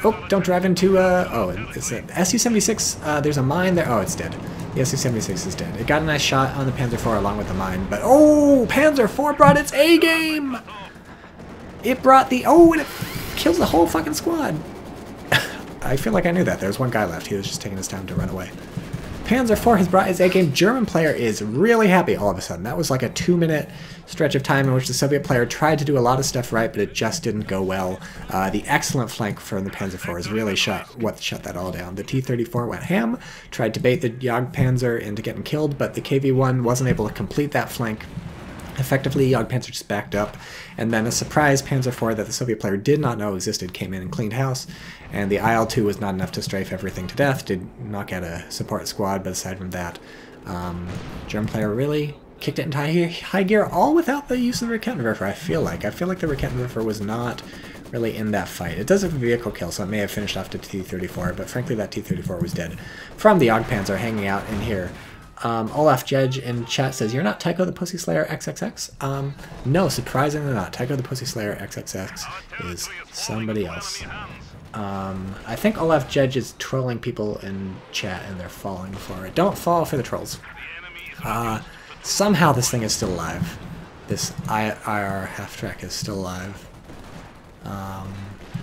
Oh, don't drive into, oh, it's an Su-76, there's a mine there. Oh, it's dead. The Su-76 is dead. It got a nice shot on the Panzer IV along with the mine, but oh, Panzer IV brought its A game! It brought the, oh, and it kills the whole fucking squad. I feel like I knew that. There was one guy left. He was just taking his time to run away. Panzer IV has brought his A game. German player is really happy all of a sudden. That was like a 2-minute stretch of time in which the Soviet player tried to do a lot of stuff right, but it just didn't go well. The excellent flank from the Panzer IV is really what shut that all down. The T-34 went ham, tried to bait the Jagdpanzer into getting killed, but the KV-1 wasn't able to complete that flank. Effectively, Jagdpanzer just backed up, and then a surprise Panzer IV that the Soviet player did not know existed came in and cleaned house, and the IL-2 was not enough to strafe everything to death, did knock out a support squad, but aside from that, German player really kicked it into high gear, all without the use of the Raketenwerfer, I feel like. I feel like the Raketenwerfer was not really in that fight. It does have a vehicle kill, so it may have finished off the T-34, but frankly that T-34 was dead from the Jagdpanzer hanging out in here. Olaf Judge in chat says, "You're not Tycho the Pussy Slayer XXX?" No, surprisingly not. Tycho the Pussy Slayer XXX is somebody else. I think Olaf Judge is trolling people in chat and they're falling for it. Don't fall for the trolls. Somehow this thing is still alive. this IR half-track is still alive.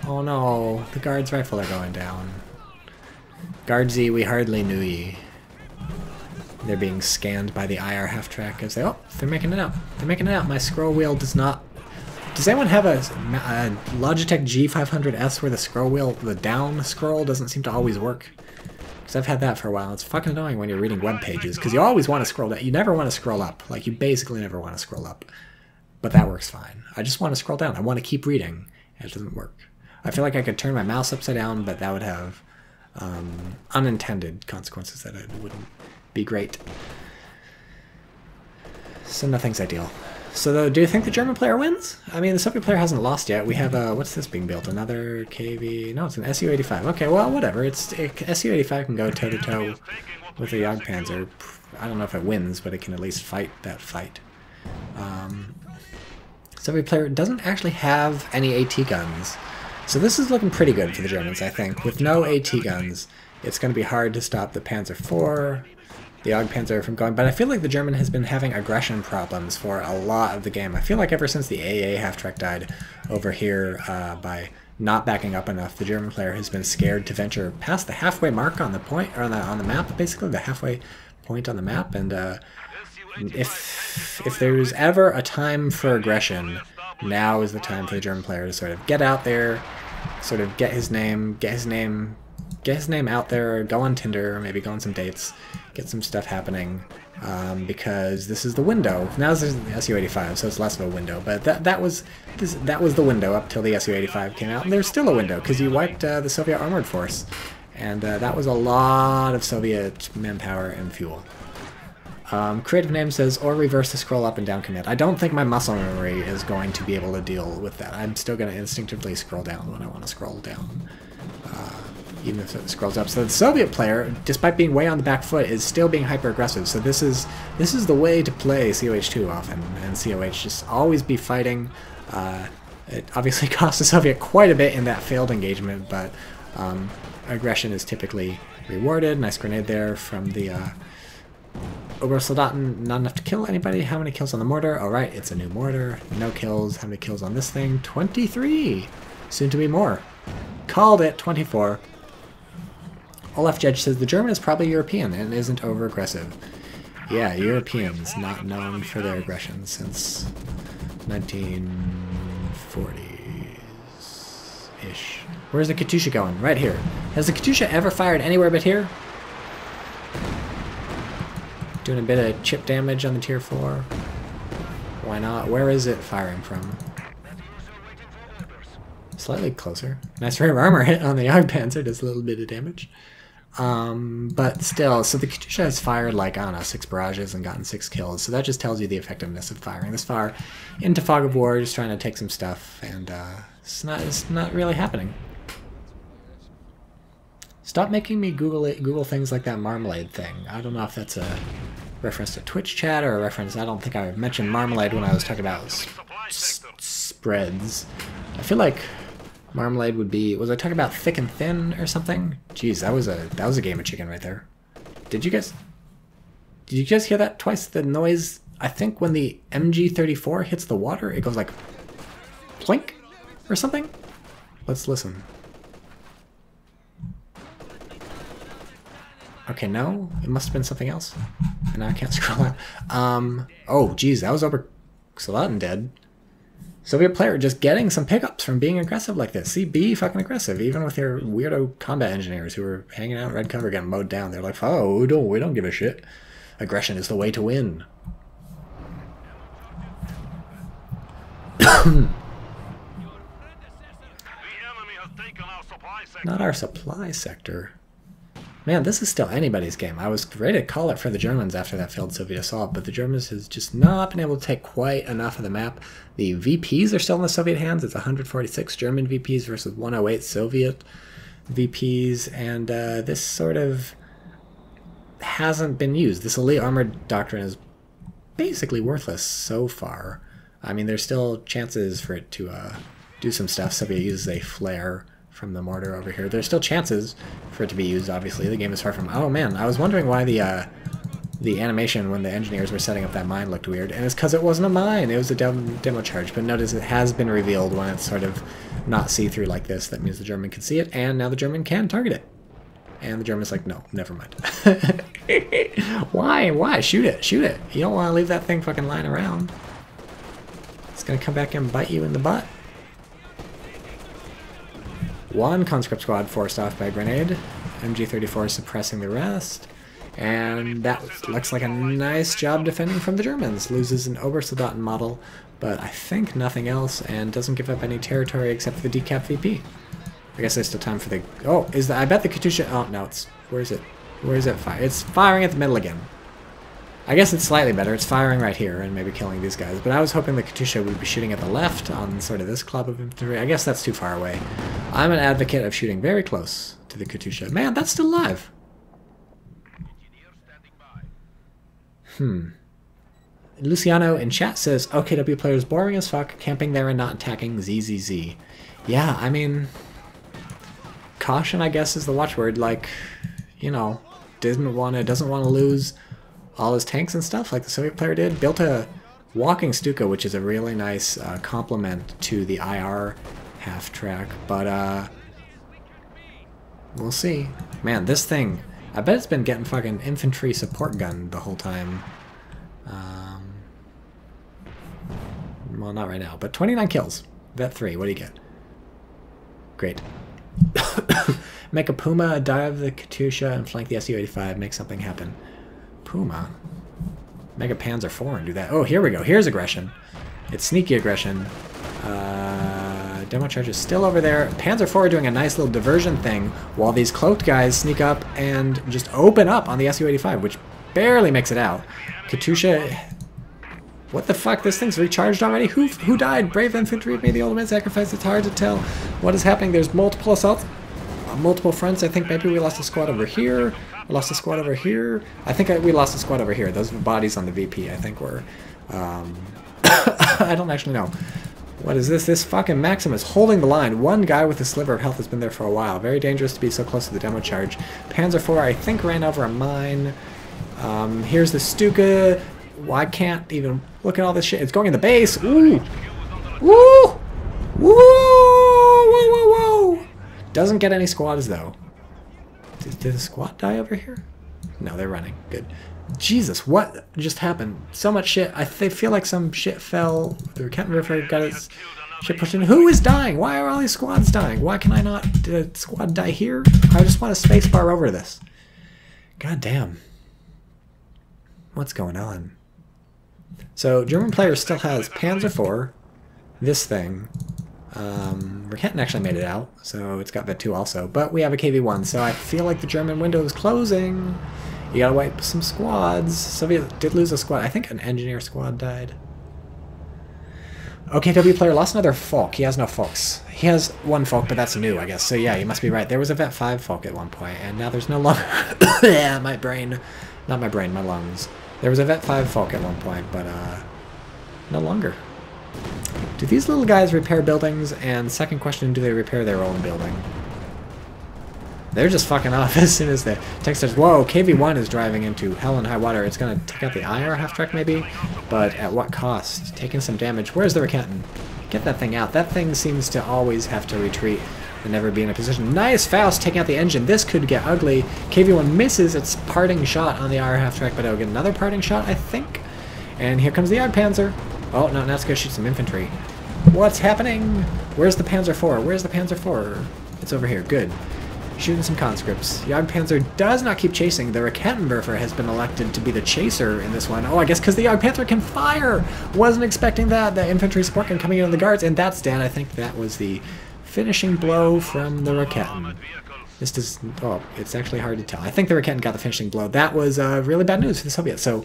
Oh no, the guard's rifle are going down. Guard Z, we hardly knew ye. They're being scanned by the IR half-track as they... Oh, they're making it out. They're making it out. My scroll wheel does not... Does anyone have a Logitech G500S where the scroll wheel, the down scroll, doesn't seem to always work? Because I've had that for a while. It's fucking annoying when you're reading web pages, because you always want to scroll down. You never want to scroll up. Like, you basically never want to scroll up. But that works fine. I just want to scroll down. I want to keep reading, and it doesn't work. I feel like I could turn my mouse upside down, but that would have unintended consequences that it wouldn't be great. So nothing's ideal. So do you think the German player wins? I mean, the Soviet player hasn't lost yet. We have a... What's this being built? Another KV... No, it's an Su-85. Okay, well, whatever. Su-85 can go toe-to-toe with the Jagdpanzer. I don't know if it wins, but it can at least fight that fight. Soviet player doesn't actually have any AT guns. So this is looking pretty good for the Germans, I think. With no AT guns, it's going to be hard to stop the Panzer IV, the Jagdpanzer from going, but I feel like the German has been having aggression problems for a lot of the game. I feel like ever since the AA half-track died over here by not backing up enough, the German player has been scared to venture past the halfway mark on the point, or on the map, basically, the halfway point on the map, and if there's ever a time for aggression, now is the time for the German player to sort of get out there, sort of get his name out there, go on Tinder, maybe go on some dates, get some stuff happening, because this is the window. Now this is the Su-85, so it's less of a window, but that was the window up till the Su-85 came out, and there's still a window, because you wiped the Soviet armored force, and that was a lot of Soviet manpower and fuel. Creative name says, or reverse the scroll up and down command. I don't think my muscle memory is going to be able to deal with that. I'm still going to instinctively scroll down when I want to scroll down, even if it scrolls up. So the Soviet player, despite being way on the back foot, is still being hyper-aggressive. So this is the way to play CoH2 often, and CoH just always be fighting. It obviously cost the Soviet quite a bit in that failed engagement, but aggression is typically rewarded. Nice grenade there from the Obersoldaten. Not enough to kill anybody. How many kills on the mortar? All right, it's a new mortar. No kills. How many kills on this thing? 23. Soon to be more. Called it. 24. Olaf Judge says the German is probably European and isn't over-aggressive. Yeah, Europeans not known for their aggression since 1940s-ish. Where's the Katyusha going? Right here. Has the Katyusha ever fired anywhere but here? Doing a bit of chip damage on the tier 4. Why not? Where is it firing from? Slightly closer. Nice rear armor hit on the Jagdpanzer, does a little bit of damage. But still, so the Katyusha has fired like, I don't know, 6 barrages and gotten 6 kills, so that just tells you the effectiveness of firing this far into Fog of War, just trying to take some stuff, and it's not really happening. Stop making me Google things like that marmalade thing. I don't know if that's a reference to Twitch chat or a reference... I don't think I mentioned marmalade when I was talking about spreads. I feel like marmalade would be... Was I talking about thick and thin or something? Jeez, that was a game of chicken right there. Did you guys hear that twice? The noise, I think when the MG34 hits the water, it goes like plink or something? Let's listen. Okay, no, it must have been something else. And now I can't scroll out. Oh, geez, that was Obersoldaten dead. Soviet player just getting some pickups from being aggressive like this. See, be fucking aggressive, even with your weirdo combat engineers who were hanging out in red cover getting mowed down. They're like, oh, we don't give a shit. Aggression is the way to win. Not our supply sector. Man, this is still anybody's game. I was ready to call it for the Germans after that failed Soviet assault, but the Germans has just not been able to take quite enough of the map. The VPs are still in the Soviet hands. It's 146 German VPs versus 108 Soviet VPs, and this sort of hasn't been used. This elite armored doctrine is basically worthless so far. I mean, there's still chances for it to do some stuff. Soviet uses a flare from the mortar over here. There's still chances for it to be used, obviously. The game is far from... Oh man, I was wondering why the the animation when the engineers were setting up that mine looked weird, and it's because it wasn't a mine, it was a demo charge. But notice it has been revealed when it's sort of not see-through like this. That means the German can see it, and now the German can target it. And the German's like, no, never mind. Why? Why? Shoot it. Shoot it. You don't want to leave that thing fucking lying around. It's going to come back and bite you in the butt. One conscript squad forced off by a grenade. MG-34 suppressing the rest. And that looks like a nice job defending from the Germans. Loses an Obersoldaten model, but I think nothing else, and doesn't give up any territory except for the decap VP. I guess there's still time for the... Oh, is that... I bet the Katyusha... Oh, no, it's... Where is it? Where is it fire? It's firing at the middle again. I guess it's slightly better. It's firing right here and maybe killing these guys. But I was hoping the Katyusha would be shooting at the left on sort of this club of infantry. I guess that's too far away. I'm an advocate of shooting very close to the Katyusha. Man, that's still alive. Luciano in chat says, OKW players boring as fuck, camping there and not attacking ZZZ. Yeah, I mean... Caution, I guess, is the watchword. Like, you know, doesn't want to lose all his tanks and stuff like the Soviet player did. Built a walking Stuka, which is a really nice complement to the IR half-track. But, we'll see. Man, this thing, I bet it's been getting fucking infantry support gun the whole time. Well, not right now, but 29 kills. Vet 3, what do you get? Great. Make a Puma, dive the Katyusha, and flank the Su-85. Make something happen. Puma? Make a Panzer IV and do that. Oh, here we go. Here's aggression. It's sneaky aggression. Demo charge is still over there. Panzer IV doing a nice little diversion thing while these cloaked guys sneak up and just open up on the Su-85, which barely makes it out. Katyusha... What the fuck? This thing's recharged already? Who died? Brave infantry made the ultimate sacrifice. It's hard to tell what is happening. There's multiple assaults on multiple fronts. I think maybe we lost a squad over here. We lost a squad over here. I think we lost a squad over here. Those bodies on the VP, I think, were... I don't actually know. What is this? This fucking Maximus holding the line. One guy with a sliver of health has been there for a while. Very dangerous to be so close to the demo charge. Panzer IV, I think, ran over a mine. Here's the Stuka. Well, I can't even look at all this shit. It's going in the base. Ooh. Woo! Woo! Whoa, whoa, whoa! Doesn't get any squads, though. Did the squad die over here? No, they're running. Good. Jesus, what just happened? So much shit. I feel like some shit fell. The Kenton River got its shit pushed in. Who is dying? Why are all these squads dying? Why can I not... Did a squad die here? I just want a space bar over this. God damn. What's going on? So, German player still has Panzer IV, this thing. Kenton actually made it out, so it's got that 2 also. But we have a KV-1, so I feel like the German window is closing. You gotta wipe some squads. Soviet did lose a squad. I think an engineer squad died. OKW player lost another Falk. He has no Falks. He has one Falk, but that's new, I guess. So yeah, you must be right. There was a Vet 5 Falk at one point, and now there's no longer... Yeah, my brain. Not my brain, my lungs. There was a Vet 5 Falk at one point, but no longer. Do these little guys repair buildings? And second question, do they repair their own building? They're just fucking off as soon as the text says, whoa, KV-1 is driving into hell and high water. It's going to take out the IR half-track maybe, but at what cost? Taking some damage. Where's the Kenton? Get that thing out. That thing seems to always have to retreat and never be in a position. Nice Faust taking out the engine. This could get ugly. KV-1 misses its parting shot on the IR half-track, but it'll get another parting shot, I think. And here comes the Jagdpanzer. Oh, no, now it's going to shoot some infantry. What's happening? Where's the Panzer IV? Where's the Panzer IV? It's over here. Good. Shooting some conscripts. Jagdpanzer does not keep chasing. The Raketenwerfer has been elected to be the chaser in this one. Oh, I guess because the Jagdpanzer can fire! Wasn't expecting that. The infantry support can coming in on the guards, and that's dead. I think that was the finishing blow from the Raketen. This does... Oh, it's actually hard to tell. I think the Raketen got the finishing blow. That was really bad news for the Soviets. So,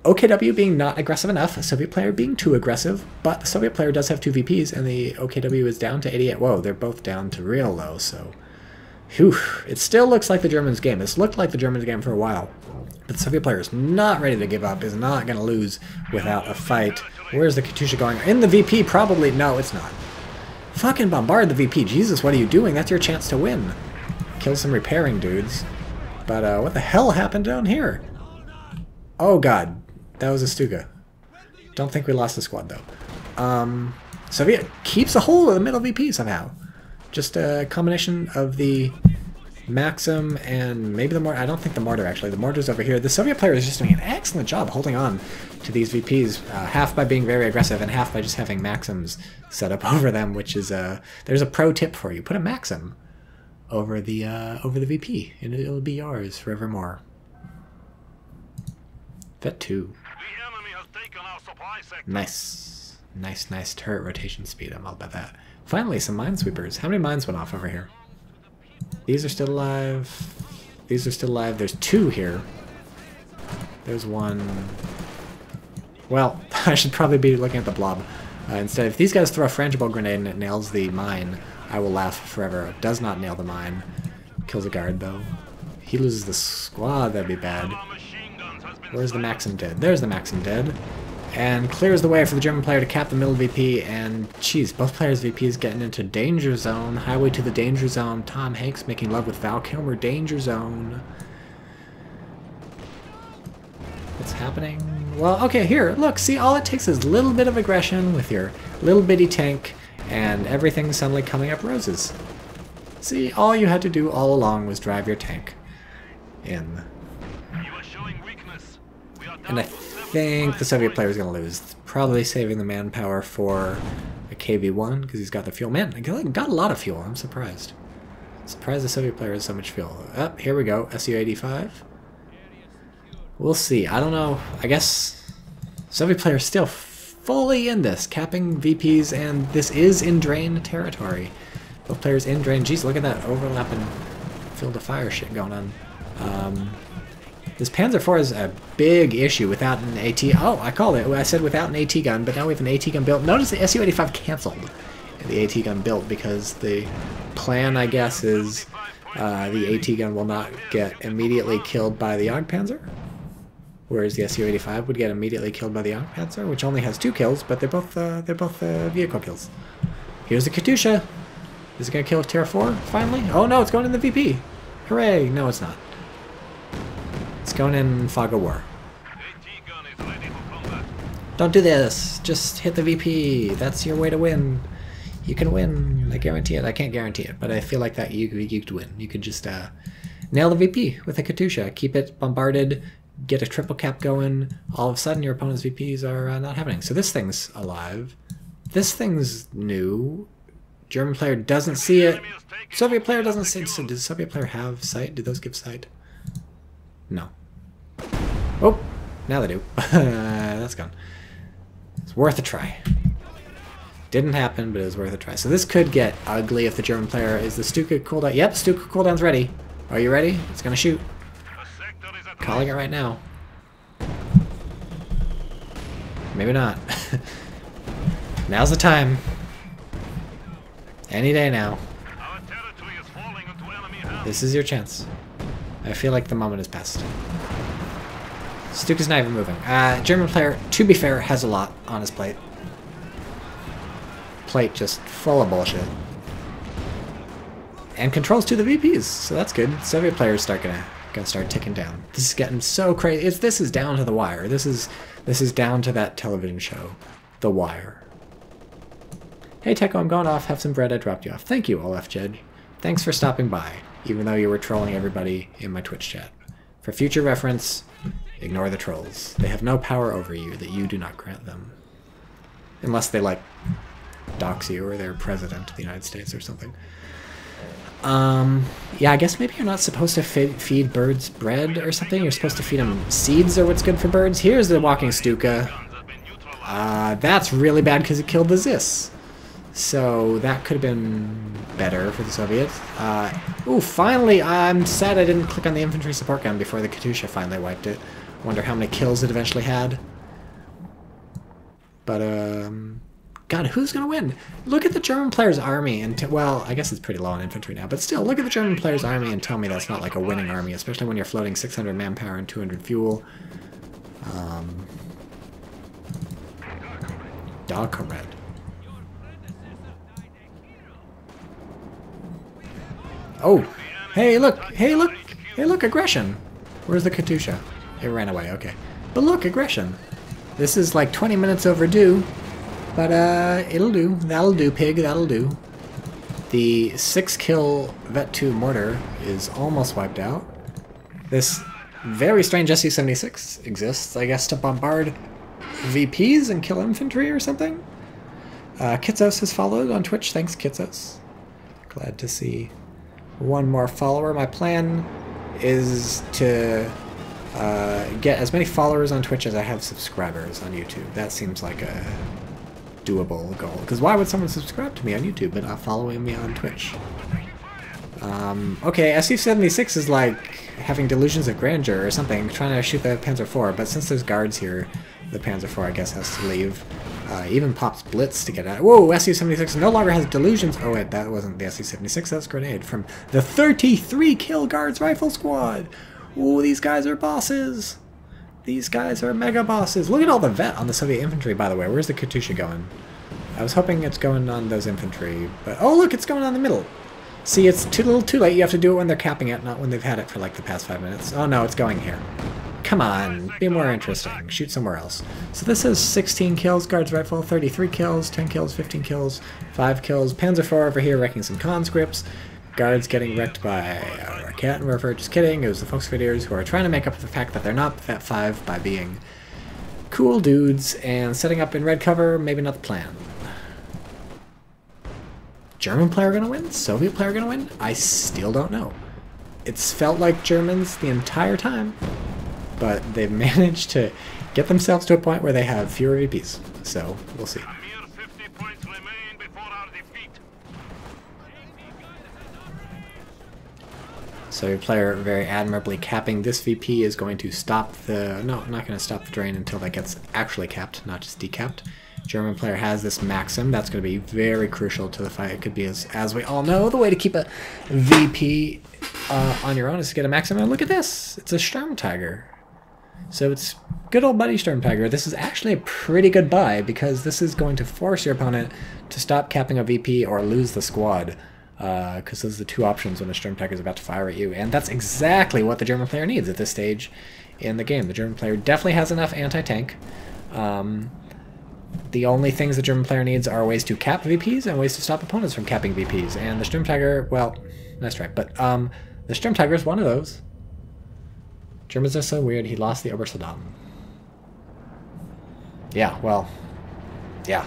OKW being not aggressive enough, a Soviet player being too aggressive, but the Soviet player does have 2 VPs, and the OKW is down to 88. Whoa, they're both down to real low, so... Whew. It still looks like the Germans' game. It's looked like the Germans' game for a while. But the Soviet player is not ready to give up, is not going to lose without a fight. Where's the Katyusha going? In the VP, probably. No, it's not. Fucking bombard the VP. Jesus, what are you doing? That's your chance to win. Kill some repairing dudes. But what the hell happened down here? Oh god, that was a Stuka. Don't think we lost the squad though. Soviet keeps a hold of the middle VP somehow. Just a combination of the Maxim and maybe the mortar. I don't think the mortar actually. The mortar's over here. The Soviet player is just doing an excellent job holding on to these VPs, half by being very aggressive and half by just having Maxims set up over them, which is there's a pro tip for you. Put a Maxim over the VP and it'll be yours forevermore. Vet 2. Nice. Nice turret rotation speed. I'm all about that. Finally, some minesweepers. How many mines went off over here? These are still alive. These are still alive. There's 2 here. There's 1. Well, I should probably be looking at the blob. Instead, if these guys throw a frangible grenade and it nails the mine, I will laugh forever. It does not nail the mine. Kills a guard, though. He loses the squad. That'd be bad. Where's the Maxim dead? There's the Maxim dead. And clears the way for the German player to cap the middle VP, and geez, both players' VPs getting into danger zone. Highway to the danger zone. Tom Hanks making love with Val Kilmer. Danger zone. What's happening? Well, okay, here, look, see, all it takes is a little bit of aggression with your little bitty tank, and everything's suddenly coming up roses. See, all you had to do all along was drive your tank in. And I think the Soviet player is going to lose. Probably saving the manpower for a KV-1 because he's got the fuel. Man, I got a lot of fuel. I'm surprised. Surprised the Soviet player has so much fuel. Oh, here we go. Su-85. We'll see. I don't know. I guess Soviet player is still fully in this, capping VPs, and this is in drain territory. Both players in drain. Jeez, look at that overlapping field of fire shit going on. This Panzer IV is a big issue without an AT. Oh, I called it. I said without an AT gun, but now we have an AT gun built. Notice the Su-85 canceled the AT gun built because the plan, I guess, is the AT gun will not get immediately killed by the Jagdpanzer, whereas the Su-85 would get immediately killed by the Jagdpanzer, which only has 2 kills, but they're both vehicle kills. Here's the Katyusha. Is it going to kill Terra 4 finally? Oh no, it's going in the VP. Hooray! No, it's not. It's going in Fog of War. Don't do this. Just hit the VP. That's your way to win. You can win. I guarantee it. I can't guarantee it, but I feel like that you could win. You could just nail the VP with a Katyusha. Keep it bombarded. Get a triple cap going. All of a sudden, your opponent's VPs are not happening. So this thing's alive. This thing's new. German player doesn't see it. Soviet player doesn't see it. So does the Soviet player have sight? Do those give sight? No. Oh, now they do. That's gone. It's worth a try. Didn't happen, but it was worth a try. So this could get ugly if the German player is the Stuka cooldown. Yep, Stuka cooldown's ready. Are you ready? It's gonna shoot. Calling it right now. Maybe not. Now's the time. Any day now. This is your chance. I feel like the moment has passed. Stuka's not even moving. German player, to be fair, has a lot on his plate. Plate just full of bullshit. And controls 2 of the VPs, so that's good. Soviet players gonna start ticking down. This is getting so crazy. This is down to the wire. This is down to that television show, The Wire. Hey Tycho, I'm going off. Have some bread. I dropped you off. Thank you, Olaf Jed. Thanks for stopping by, even though you were trolling everybody in my Twitch chat. For future reference, ignore the trolls. They have no power over you that you do not grant them. Unless they, like, dox you or they're president of the United States or something. Yeah, I guess maybe you're not supposed to feed birds bread or something. You're supposed to feed them seeds or what's good for birds. Here's the walking Stuka. That's really bad because it killed the Zis. So that could have been better for the Soviets. Ooh, finally, I'm sad I didn't click on the infantry support gun before the Katyusha finally wiped it. Wonder how many kills it eventually had. But, God, who's gonna win? Look at the German player's army and, well, I guess it's pretty low on infantry now, but still, look at the German player's army and tell me that's not like a winning army, especially when you're floating 600 manpower and 200 fuel. Dogcored. Oh, hey look, aggression. Where's the Katyusha? It ran away, okay. But look, aggression. This is like 20 minutes overdue, but it'll do. That'll do, pig, that'll do. The 6-kill Vet 2 mortar is almost wiped out. This very strange SU-76 exists, I guess, to bombard VPs and kill infantry or something. Kitsos has followed on Twitch. Thanks, Kitsos. Glad to see one more follower. My plan is to get as many followers on Twitch as I have subscribers on YouTube. That seems like a doable goal. Because why would someone subscribe to me on YouTube but not following me on Twitch? Okay, SU-76 is like having delusions of grandeur or something, trying to shoot the Panzer IV, but since there's guards here, the Panzer IV, I guess, has to leave. Even pops Blitz to get out. Whoa, SU-76 no longer has delusions. Oh wait, that wasn't the SU-76, that's Grenade from the 33-kill Guards Rifle Squad. Ooh, these guys are bosses. These guys are mega bosses. Look at all the vet on the Soviet infantry, by the way. Where's the Katyusha going? I was hoping it's going on those infantry, but oh look, it's going on the middle. See, it's a little too late. You have to do it when they're capping it, not when they've had it for like the past 5 minutes. Oh no, it's going here. Come on, be more interesting. Shoot somewhere else. So this is 16 kills, Guards Rifle, 33 kills, 10 kills, 15 kills, 5 kills. Panzer IV over here wrecking some conscripts. Guards getting wrecked by a cat and river. Just kidding, it was the Volksverdiers who are trying to make up for the fact that they're not Vet 5 by being cool dudes and setting up in red cover, maybe not the plan. German player gonna win? Soviet player gonna win? I still don't know. It's felt like Germans the entire time, but they've managed to get themselves to a point where they have fewer VPs. So, we'll see. So your player very admirably capping this VP is going to stop the... No, not going to stop the drain until that gets actually capped, not just decapped. German player has this Maxim. That's going to be very crucial to the fight. It could be, as we all know, the way to keep a VP on your own is to get a Maxim. And look at this! It's a Sturmtiger. So it's good old buddy Sturmtiger. This is actually a pretty good buy because this is going to force your opponent to stop capping a VP or lose the squad. Because those are the two options when a Sturmtiger is about to fire at you. And that's exactly what the German player needs at this stage in the game. The German player definitely has enough anti-tank. The only things the German player needs are ways to cap VPs and ways to stop opponents from capping VPs. And the Sturmtiger, well, nice try, but the Sturmtiger is one of those. Germans are so weird, he lost the Obersoldaten. Yeah, well, yeah.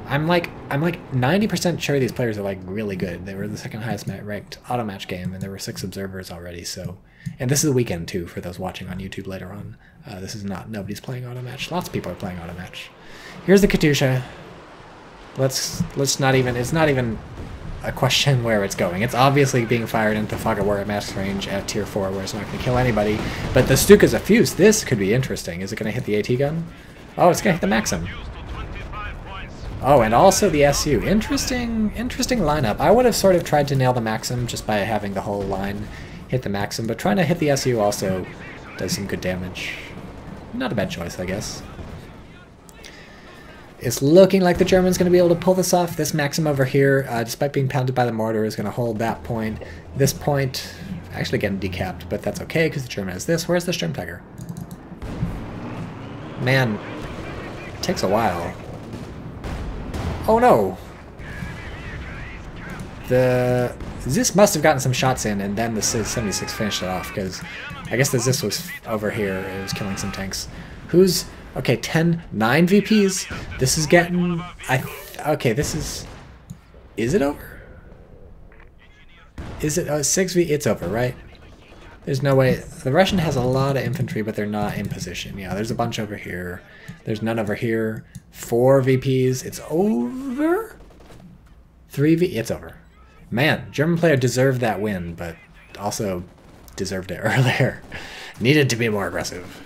I'm like 90% sure these players are like really good. They were the second highest ranked auto match game, and there were 6 observers already. So, and this is the weekend too for those watching on YouTube later on. This is not nobody's playing auto match. Lots of people are playing auto match. Here's the Katyusha. Let's not even. It's not even a question where it's going. It's obviously being fired into fog of war at max range at tier 4, where it's not going to kill anybody. But the Stuka's a fuse. This could be interesting. Is it going to hit the AT gun? Oh, it's going to hit the Maxim. Oh, and also the SU. Interesting lineup. I would have sort of tried to nail the Maxim just by having the whole line hit the Maxim, but trying to hit the SU also does some good damage. Not a bad choice, I guess. It's looking like the German's going to be able to pull this off. This Maxim over here, despite being pounded by the mortar, is going to hold that point. This point, actually getting decapped, but that's okay because the German has this. Where's the Sturmtiger? Man, it takes a while. Oh no! This must have gotten some shots in, and then the 76 finished it off, because I guess the Zis was over here, it was killing some tanks. Who's... Okay, 9 VPs. This is getting... okay, this is... Is it over? Is it... 6 V... It's over, right? There's no way... The Russian has a lot of infantry, but they're not in position. Yeah, there's a bunch over here. There's none over here. 4 VPs. It's over? 3 V... It's over. Man, German player deserved that win, but also deserved it earlier. Needed to be more aggressive.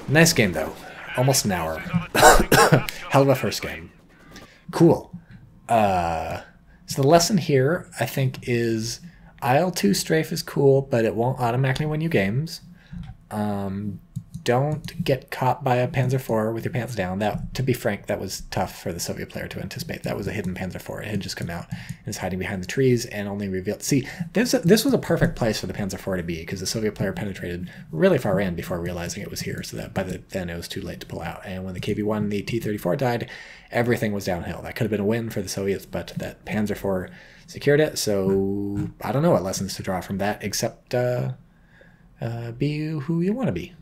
Nice game, though. Almost an hour. Hell of a first game. Cool. So the lesson here, I think, is IL-2 strafe is cool, but it won't automatically win you games. don't get caught by a Panzer IV with your pants down. That, to be frank, that was tough for the Soviet player to anticipate. That was a hidden Panzer IV. It had just come out and is hiding behind the trees and only revealed. See, this was a perfect place for the Panzer IV to be, because the Soviet player penetrated really far in before realizing it was here, so that by then it was too late to pull out. And when the KV-1 and the T-34 died, everything was downhill. That could have been a win for the Soviets, but that Panzer IV secured it. So I don't know what lessons to draw from that, except be who you want to be.